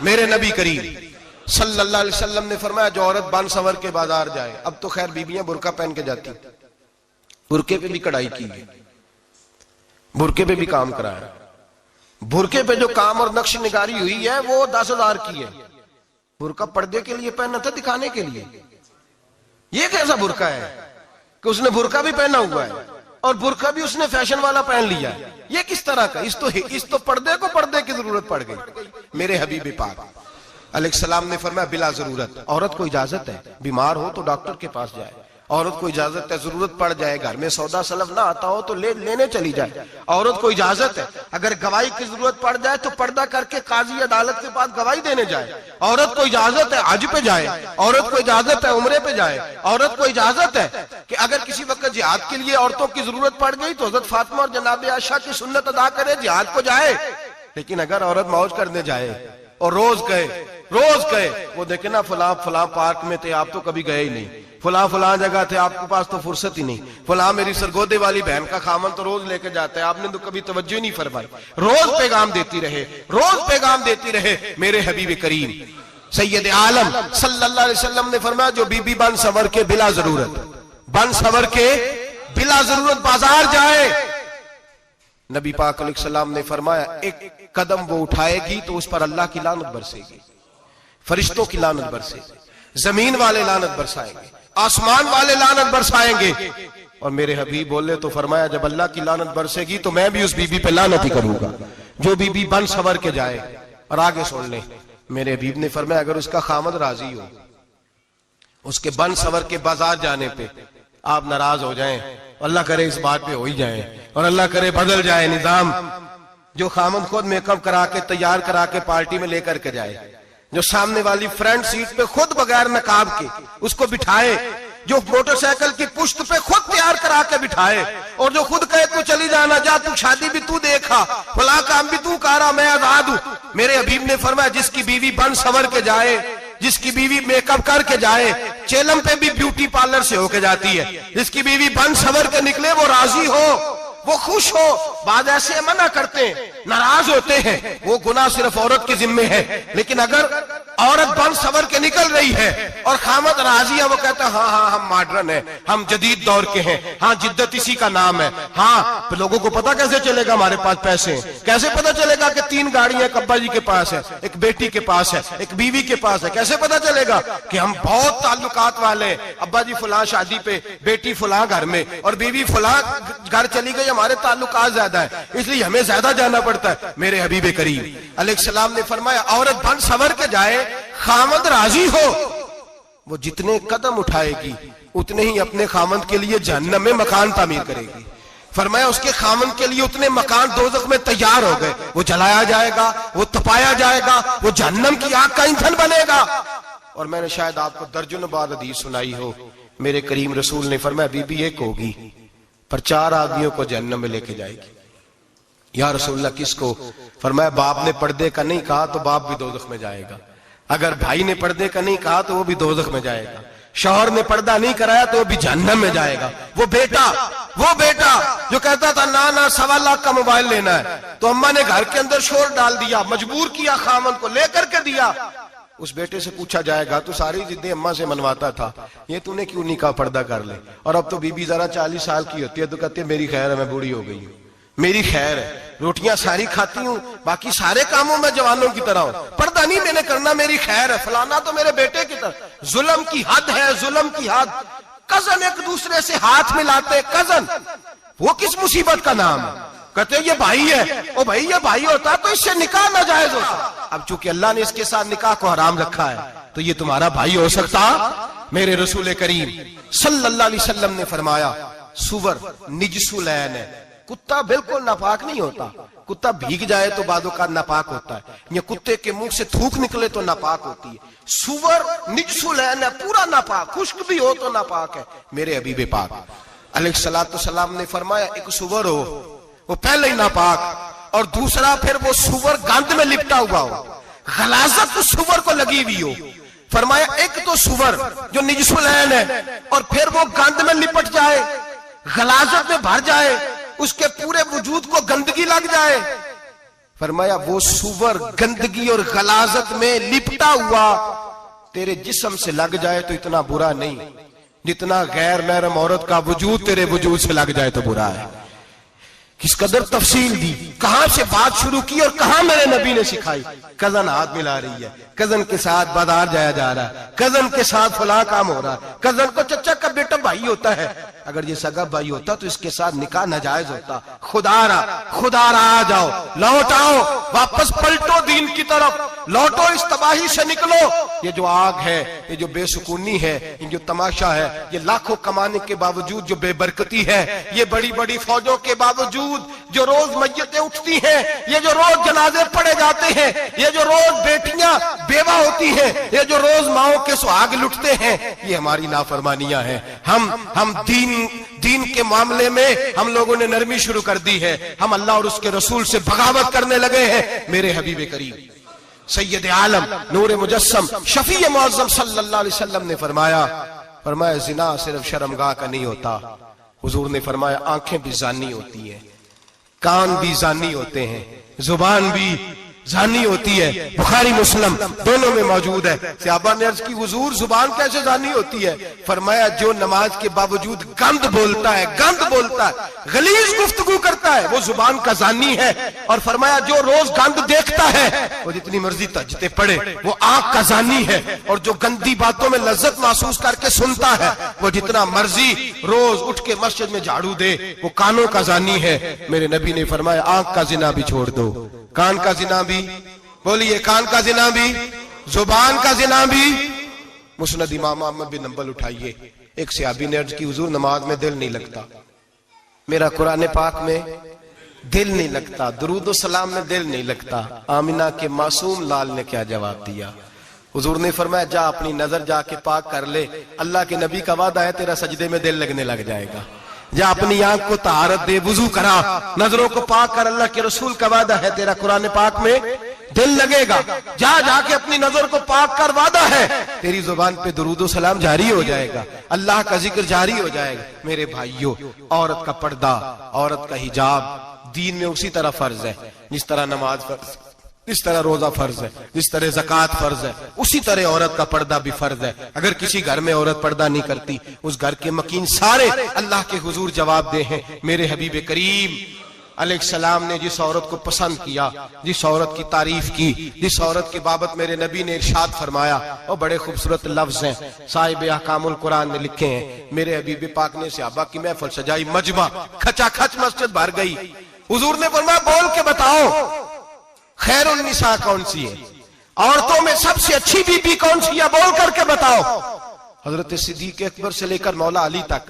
मेरे नबी करीम सल्लल्लाहु अलैहि वसल्लम ने फरमाया जो औरत बन सवर के बाजार जाए, अब तो खैर बीबियां बुरका पहन के जाती, बुरके पे भी कढ़ाई की है, बुरके पे भी काम कराया, बुरके पे जो काम और नक्श निगारी हुई है वो 10,000 की है। बुरका पर्दे के लिए पहना था, दिखाने के लिए। ये कैसा बुरका है कि उसने बुरका भी पहना हुआ है और बुरका भी उसने फैशन वाला पहन लिया है। ये किस तरह का? इस तो पर्दे को पर्दे की जरूरत पड़ गई। मेरे हबीब पाक अलैहिस्सलाम ने फरमाया बिला जरूरत, औरत को इजाजत है, बीमार हो तो डॉक्टर के पास जाए, औरत को इजाजत है, जरूरत पड़ जाए, घर में सौदा सलफ ना आता हो तो लेने चली जाए, औरत को इजाजत है, अगर गवाही की जरूरत पड़ जाए तो पर्दा करके काजी अदालत के पास गवाही देने जाए, औरत को इजाजत है हज पे जाए, औरत को इजाजत है उम्रे पे जाए, औरत को इजाजत है कि अगर किसी वक्त जिहाद के लिए औरतों की जरूरत पड़ गई तो हजरत फातिमा और जनाब आयशा की सुन्नत अदा करे, जिहाद को जाए। लेकिन अगर औरत मौज करने जाए और रोज गए वो देखे ना फलां पार्क में थे, आप तो कभी गए ही नहीं, फलां जगह थे, आपके पास तो फुर्सत ही नहीं, फलां मेरी सरगोदे वाली बहन का खामन तो रोज लेके जाता है, आपने तो कभी तवज्जो ही नहीं फरमाई। रोज पैगाम देती रहे मेरे हबीब करीम सैयद आलम सल्लल्लाहु अलैहि वसल्लम ने फरमाया जो बीबी बन सवर के बिला जरूरत बाजार जाए, नबी पाक अलैहिस्सलाम ने फरमाया एक कदम वो उठाएगी तो उस पर अल्लाह की लानत बरसेगी, फरिश्तों की लानत बरसेगी, जमीन वाले लानत बरसाएंगे, आसमान वाले लानत बरसाएंगे। और मेरे हबीब बोले तो फरमाया जब अल्लाह की लानत बरसेगी तो मैं भी उस बीबी पे लानत ही करूंगा जो बीबी बन सवर के जाए। और आगे सुन ले, मेरे हबीब ने फरमाया अगर उसका खामद राजी हो, उसके बन सवर के बाजार जाने पे आप नाराज हो जाएं, अल्लाह करे इस बात पे हो ही जाए और अल्लाह करे बदल जाए निजाम, जो खामद खुद मेकअप करा के तैयार करा के पार्टी में लेकर के जाए, जो सामने वाली फ्रंट सीट पे खुद बगैर नकाब के उसको बिठाए, जो मोटरसाइकिल की पुश्त पे खुद तैयार करा के बिठाए और जो खुद कहे तू चली जाना, जा तू शादी भी तू देखा, फला काम भी तू करा, मैं आजाद हूं। मेरे हबीब ने फरमाया जिसकी बीवी बन सवर के जाए, जिसकी बीवी मेकअप करके जाए, चेलम पे भी ब्यूटी पार्लर से होके जाती है, जिसकी बीवी बन सवर के निकले वो राजी हो, वो खुश हो। बाद ऐसे मना करते हैं, नाराज होते हैं, वो गुनाह सिर्फ औरत के जिम्मे है। लेकिन अगर औरत बन सवर के निकल रही है और खामद राजी है, वो कहता है हाँ हम मॉडर्न है, हम जदीद दौर के हैं, हाँ जिद्दत इसी का नाम है, हाँ तो लोगों को पता कैसे चलेगा हमारे पास पैसे हैं, कैसे पता चलेगा कि 3 गाड़ियां एक अब्बा जी के पास है, एक बेटी के पास है, एक बीवी के पास है, कैसे पता चलेगा कि हम बहुत ताल्लुकात वाले, अब्बा जी फलां शादी पे, बेटी फलां घर में और बीवी फलां घर चली गई, हमारे ताल्लुकात ज्यादा है इसलिए हमें ज्यादा जाना पड़ता है। मेरे हबीब करीम अलैहिस्सलाम ने फरमाया औरत बन सवर के जाए, खामद राजी हो, वो जितने कदम उठाएगी उतने ही अपने खामद के लिए जहन्नम में मकान तामीर करेगी। फरमाया उसके खामद के लिए उतने मकान दोज़ख में तैयार हो गए, वो जलाया जाएगा, वो तपाया जाएगा, वो जहन्नम की आग का ईंधन बनेगा। और मैंने शायद आपको दर्जनों बार हदीस सुनाई हो, मेरे करीम रसूल ने फरमाया बीबी एक होगी पर 4 आदमियों को जहन्नम में लेके जाएगी। या रसूलल्लाह किसको? फरमाया बाप ने पर्दे का नहीं कहा तो बाप भी दोज़ख में जाएगा, अगर भाई ने पर्दे का नहीं कहा तो वो भी दोज़ख में जाएगा, शौहर ने पर्दा नहीं कराया तो वो भी जहन्नम में जाएगा। वो बेटा जो कहता था ना 1.25 लाख का मोबाइल लेना है तो अम्मा ने घर के अंदर शोर डाल दिया, मजबूर किया, खामन को लेकर के दिया। उस बेटे से पूछा जाएगा तू सारी जिद्दें अम्मा से मनवाता था, ये तूने क्यों नहीं कहा पर्दा कर ले? और अब तो बीबी जरा 40 साल की होती है तो कहती है मेरी खैर है, मैं बूढ़ी हो गई हूँ, मेरी खैर है, रोटियां सारी खाती हूँ, बाकी सारे कामों में जवानों की तरह हूं, पर्दा नहीं मैंने करना, मेरी खैर है, फलाना तो मेरे बेटे की तरह। जुल्म की हद है, जुल्म की हद। कजन एक दूसरे से हाथ मिलाते, कजन वो किस मुसीबत का नाम है? कहते ये भाई है, ओ भाई ये भाई होता तो इससे निकाह नाजायज होता। अब चूंकि अल्लाह ने इसके साथ निकाह को हराम रखा है तो ये तुम्हारा भाई हो सकता? मेरे रसूल करीम सल्लल्लाहु अलैहि वसल्लम ने फरमाया सुवर निजसुलैन है, कुत्ता बिल्कुल नापाक नहीं होता, कुत्ता भीग जाए तो बादों का नापाक होता है, या कुत्ते के मुंह से थूक निकले तो नापाक होती है। सुवर निजसुलैन है, पूरा नापाक, खुश्क भी हो तो नापाक है। मेरे हबीब पाक अलैहिस्सलातु वस्सलाम ने फरमाया एक सुवर हो वो पहले ही नापाक, और दूसरा फिर वो सुवर गंद में लिपटा हुआ हो, गलाजत तो सुवर को लगी हुई हो। फरमाया एक तो सुवर जो निजसुलैन है और फिर वो गंद में लिपट जाए, गलाजत में भर जाए, उसके पूरे वजूद को गंदगी लग जाए। फरमाया वो सुवर गंदगी और गलाजत में लिपटा हुआ तेरे जिस्म से लग जाए तो इतना बुरा नहीं, जितना गैर महरम औरत का वजूद तेरे वजूद से लग जाए तो बुरा है। किस कदर तफसील दी, कहां से बात शुरू की और कहां मेरे नबी ने सिखाई। कजन हाथ मिला रही है, कजन के साथ बाजार जाया जा रहा है, कजन के साथ फला काम हो रहा है, कजन को चचा का बेटा भाई होता है, अगर ये सगा भाई होता तो इसके साथ निकाह नाजायज होता। खुदारा आ जाओ, लौट आओ, वापस पलटो दीन की तरफ, लौटो इस तबाही से निकलो। ये जो आग है, ये जो बेसुकूनी है, ये जो तमाशा है, ये लाखों कमाने के बावजूद जो बेबरकती है, ये बड़ी बड़ी फौजों के बावजूद जो रोज मय्यतें उठती हैं, ये जो रोज जनाजे पड़े जाते हैं, ये जो रोज बेटियां बेवा होती हैं, ये जो रोज माओ के सुहाग लुटते हैं, ये हमारी नाफरमानियां हैं। हम दीन के मामले में हम लोगों ने नरमी शुरू कर दी है, हम अल्लाह और उसके रसूल से बगावत करने लगे हैं। मेरे हबीब करीम सैयद आलम नूर मुजस्सम शफी मुअज़्ज़म सल्लल्लाहु अलैहि वसल्लम ने फरमाया जिना सिर्फ शर्मगाह का नहीं होता। हुजूर ने फरमाया आंखें भी जानी होती हैं, कान भी जानी होते हैं, जुबान भी जानी होती है। बुखारी मुस्लिम दोनों में मौजूद है। सहाबा ने अर्ज की हुजूर जुबान कैसे जानी होती है? फरमाया जो नमाज के बावजूद गंद बोलता है, गलीज गुफ्तगू करता है, वो जुबान का जानी है। और फरमाया जो रोज गंद देखता है, वो जितनी मर्जी तजते पड़े, वो आंख का जानी है। और जो गंदी बातों में लज्जत महसूस करके सुनता है, वो जितना मर्जी रोज उठ के मस्जिद में झाड़ू दे, वो कानों का जानी है। मेरे नबी ने फरमाया आंख का जिना भी छोड़ दो, कान का जिना भी, बोलिए कान का जिना भी, जुबान का जिना भी। मुस्नद इमाम अहमद बिन हंबल उठाइए। एक सहाबी ने अर्ज की हुजूर नमाज में दिल नहीं लगता, मेरा कुरान पाक में दिल नहीं लगता, दुरूद सलाम में दिल नहीं लगता। आमिना के मासूम लाल ने क्या जवाब दिया? हुजूर ने फरमाया जा अपनी नजर जाके पाक कर ले, अल्लाह के नबी का वादा है तेरा सजदे में दिल लगने लग जाएगा। जा अपनी आंख को तहारत दे, वुजू करा, नजरों को पाक कर, अल्लाह के रसूल का वादा है तेरा कुरान पाक में दिल लगेगा। जाके अपनी नजर को पाक कर, वादा है तेरी जुबान पे दुरूद सलाम जारी हो जाएगा, अल्लाह का जिक्र जारी हो जाएगा। मेरे भाइयों, औरत का पर्दा, औरत का हिजाब दीन में उसी तरह फर्ज है जिस तरह नमाज फर्ज, जिस तरह रोजा फर्ज है, जिस तरह ज़कात फर्ज है, उसी तरह औरत का पर्दा भी फर्ज है। अगर किसी घर में औरत पर्दा नहीं करती, उस घर के मकीन सारे अल्लाह के हुजूर जवाब दे हैं। मेरे हबीब करीम अलैहिस्सलाम ने जिस औरत को पसंद किया, जिस औरत की तारीफ की, जिस औरत की बाबत मेरे नबी ने इरशाद फरमाया, वो बड़े खूबसूरत लफ्ज हैं, साहिब अहकामुल कुरान ने लिखे हैं। मेरे हबीब पाक ने सहाबा की महफिल सजाई, मजमा खचाखच मस्जिद भर गई। हुजूर ने फरमाया बोल के बताओ खैरुन निसा कौन सी है, औरतों में सबसे अच्छी बीबी कौन सी है, बोल करके बताओ। हजरत सिद्दीक अकबर से लेकर मौला अली तक,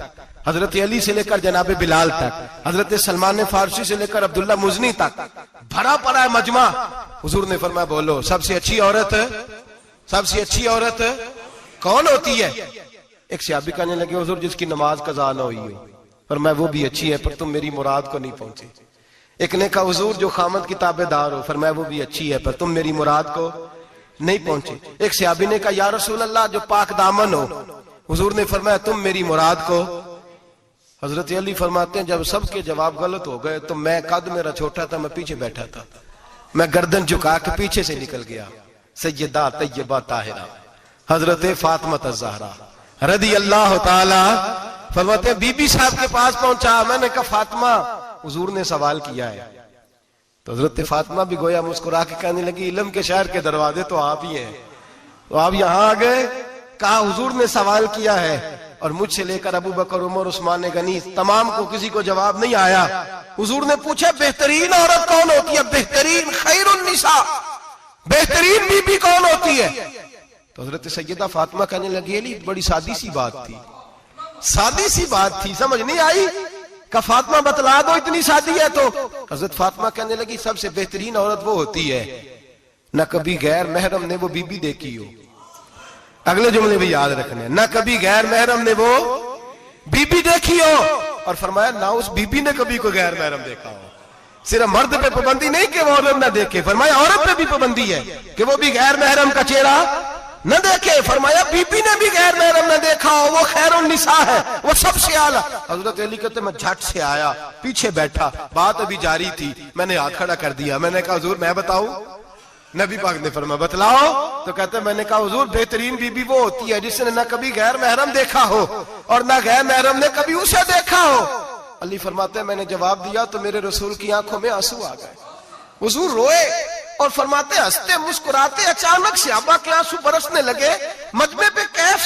हजरत अली से लेकर जनाब बिलाल तक, हजरत सलमान फारसी से लेकर अब्दुल्ला मुजनी तक भरा पड़ा है मजमा। हुजूर ने फरमाया बोलो सबसे अच्छी औरत कौन होती है? एक सहाबी कहने लगे हुजूर जिसकी नमाज कज़ा न हुई हो। पर मैं वो भी अच्छी है, पर तुम मेरी मुराद को नहीं पहुंचे। एक ने कहा हुजूर जो खामद की ताबेदार हो, फरमाया वो भी अच्छी है, पर तुम मेरी मुराद को नहीं पहुंचे। एक सहाबी ने कहा या रसूल अल्लाह जो पाक दामन हो। हुजूर ने फरमाया तुम मेरी मुराद को। हजरत अली फरमाते हैं जब सबके जवाब गलत हो गए तो मैं, कद मेरा छोटा था, मैं पीछे बैठा था, मैं गर्दन झुका के पीछे से निकल गया। सैयदा तैयबा ताहिरा हजरत फातिमा ज़हरा रदी अल्लाह ताला फरमाते बीबी साहब के पास पहुंचा। मैंने कहा फातिमा हुजूर ने सवाल किया है। तो हजरत फातिमा भी गोया मुस्कुरा के कहने लगी इल्म के शहर के दरवाजे तो आप ही हैं, तो आप यहां आ गए। कहा हुजूर ने सवाल किया है और मुझसे लेकर अबू बकर, उमर, उस्मान गनी तमाम को किसी को जवाब नहीं आया। हुजूर ने पूछा बेहतरीन औरत कौन होती है? बेहतरीन खैरुन निसा, बेहतरीन बीबी कौन होती है? तो हजरत सैयदा फातिमा कहने लगी अली बड़ी सादी सी बात थी, समझ नहीं आई। का फातिमा बतला दो इतनी सादी है। तो हजरत फातिमा कहने लगी सबसे बेहतरीन औरत वो होती है न कभी गैर महरम ने वो बीबी देखी हो। अगले जुमले भी याद रखने, न कभी गैर महरम ने वो बीबी देखी हो, और फरमाया ना उस बीबी ने कभी कोई गैर महरम देखा हो। सिर्फ मर्द पे पाबंदी नहीं कि वो औरत ना देखे, फरमाया औरत पे भी पाबंदी है कि वो भी गैर महरम का चेहरा न देखे। फरमाया बीबी ने भी गैर महरम न देखा हो, वो खैरुन निसा है, वो सबसे आला। हजरत अली कहते मैं झट से आया, पीछे बैठा, बात अभी जारी थी, मैंने हाथ खड़ा कर दिया। मैंने कहा हुजूर मैं बताऊं? नबी पाक ने फरमाया बतलाओ। तो कहते मैंने कहा हुजूर बेहतरीन बीबी वो होती है जिसने न कभी गैर महरम देखा हो और न गैर महरम ने कभी उसे देखा हो। अली फरमाते मैंने जवाब दिया तो मेरे रसूल की आंखों में आंसू आ गए। हुजूर रोए और फरमाते हंसते मुस्कुराते अचानक सहाबा के आंसू बरसने लगे। मजमे पे कैफ